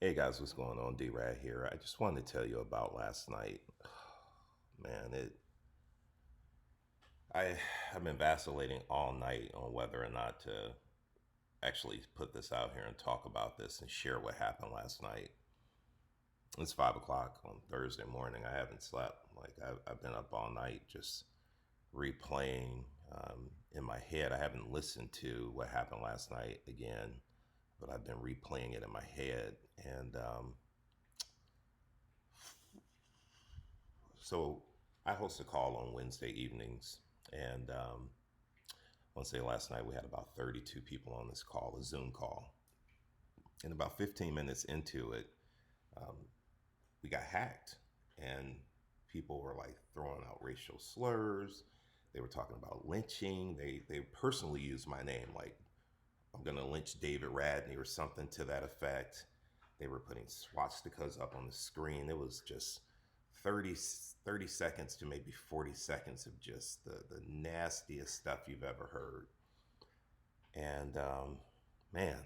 Hey guys, what's going on? D-Rad here. I just wanted to tell you about last night. Man, I have been vacillating all night on whether or not to actually put this out here and talk about this and share what happened last night. It's 5 o'clock on Thursday morning. I haven't slept. I've been up all night just replaying in my head. I haven't listened to what happened last night again, but I've been replaying it in my head. And So I host a call on Wednesday evenings, and I want to say last night we had about 32 people on this call, a Zoom call. And about 15 minutes into it, um, we got hacked, and people were like throwing out racial slurs. They were talking about lynching. They personally used my name, like I'm gonna lynch David Radney or something to that effect. They were putting swastikas up on the screen. It was just 30 seconds to maybe 40 seconds of just the nastiest stuff you've ever heard. And man,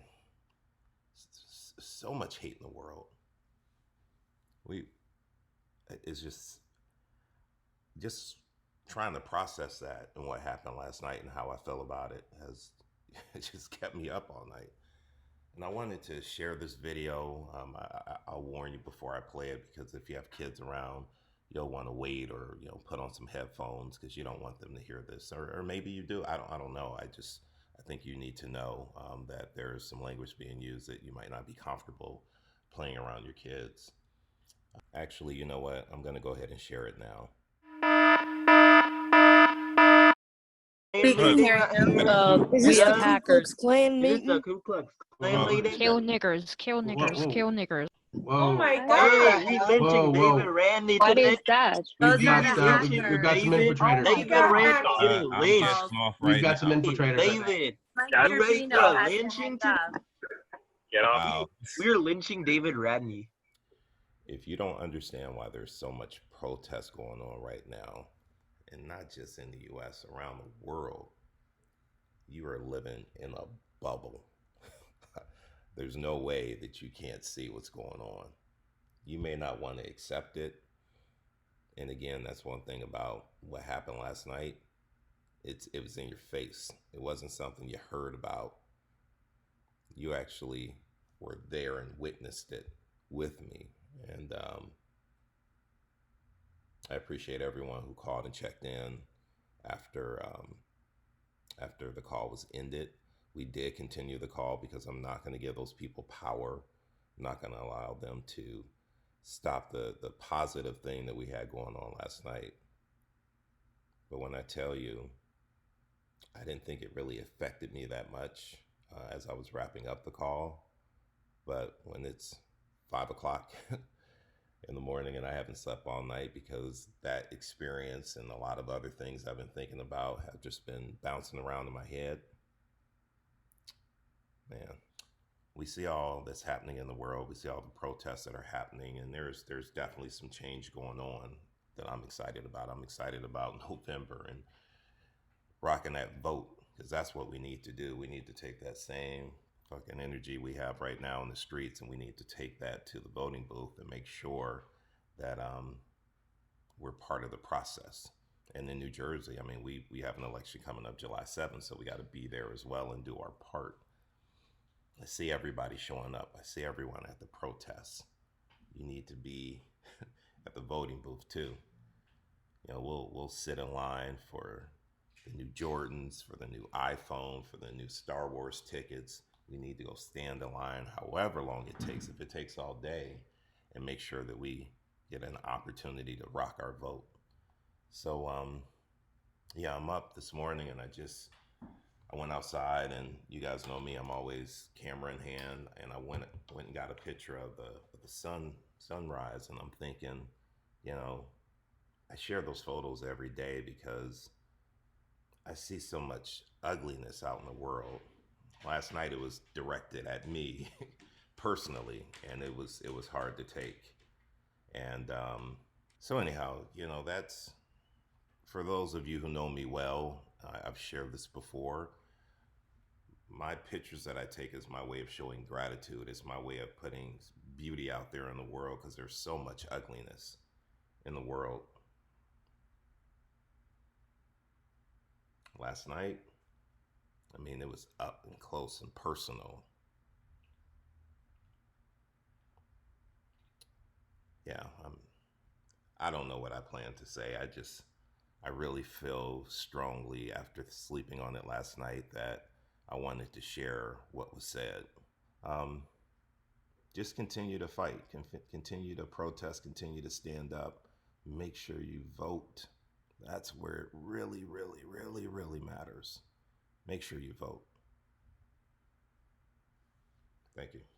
so much hate in the world. We it's just trying to process that and what happened last night and how I felt about it has it just kept me up all night. And I wanted to share this video. I'll warn you before I play it because if you have kids around, you'll want to wait or put on some headphones because you don't want them to hear this, or maybe you do. I don't know. I think you need to know that there's some language being used that you might not be comfortable playing around your kids. Actually, you know what? I'm gonna go ahead and share it now. We can hear him. Is We this the have Ku hackers. Klux Klan Is this the meeting? Ku Klux Klan lady? Kill niggers, kill niggers, Whoa. kill niggers. Whoa. Oh my Hey, god! we lynching David Randy What today. is that? Those are the We've got some hackers. infiltrators. Oh my David god, Randy hackers. getting I'm lynched. getting off We've right got some now. infiltrators. David, Mike you ready for Trevino a has lynching their today? hand up. Get off. Wow. We're lynching David Radney. If you don't understand why there's so much protest going on right now, and not just in the US, around the world, you are living in a bubble. There's no way that you can't see what's going on. You may not want to accept it. And again, that's one thing about what happened last night. It was in your face. It wasn't something you heard about. You actually were there and witnessed it with me. And I appreciate everyone who called and checked in after after the call was ended. We did continue the call because I'm not going to give those people power. I'm not going to allow them to stop the positive thing that we had going on last night. But when I tell you, I didn't think it really affected me that much as I was wrapping up the call. But when it's 5 o'clock in the morning and I haven't slept all night because that experience and a lot of other things I've been thinking about have just been bouncing around in my head. Man, we see all that's happening in the world. We see all the protests that are happening, and there's definitely some change going on that I'm excited about. I'm excited about November and rocking that vote because that's what we need to do. We need to take that same fucking energy we have right now in the streets, and we need to take that to the voting booth and make sure that we're part of the process. And in New Jersey, I mean, we have an election coming up July 7th, so we got to be there as well and do our part. I see everybody showing up. I see everyone at the protests. You need to be at the voting booth too. You know, we'll sit in line for the new Jordans, for the new iPhone, for the new Star Wars tickets. We need to go stand in line however long it takes, if it takes all day, and make sure that we get an opportunity to rock our vote. So yeah, I'm up this morning and I went outside, and you guys know me, I'm always camera in hand, and I went and got a picture of the sunrise, and I'm thinking, you know, I share those photos every day because I see so much ugliness out in the world. Last night it was directed at me personally, and it was hard to take. And so anyhow, you know, that's for those of you who know me well. I've shared this before. My pictures that I take is my way of showing gratitude. It's my way of putting beauty out there in the world because there's so much ugliness in the world. Last night, I mean, it was up and close and personal. Yeah, I don't know what I plan to say. I really feel strongly after sleeping on it last night that I wanted to share what was said. Um, just continue to fight, continue to protest, continue to stand up. Make sure you vote. That's where it really, really, really, really matters. Make sure you vote. Thank you.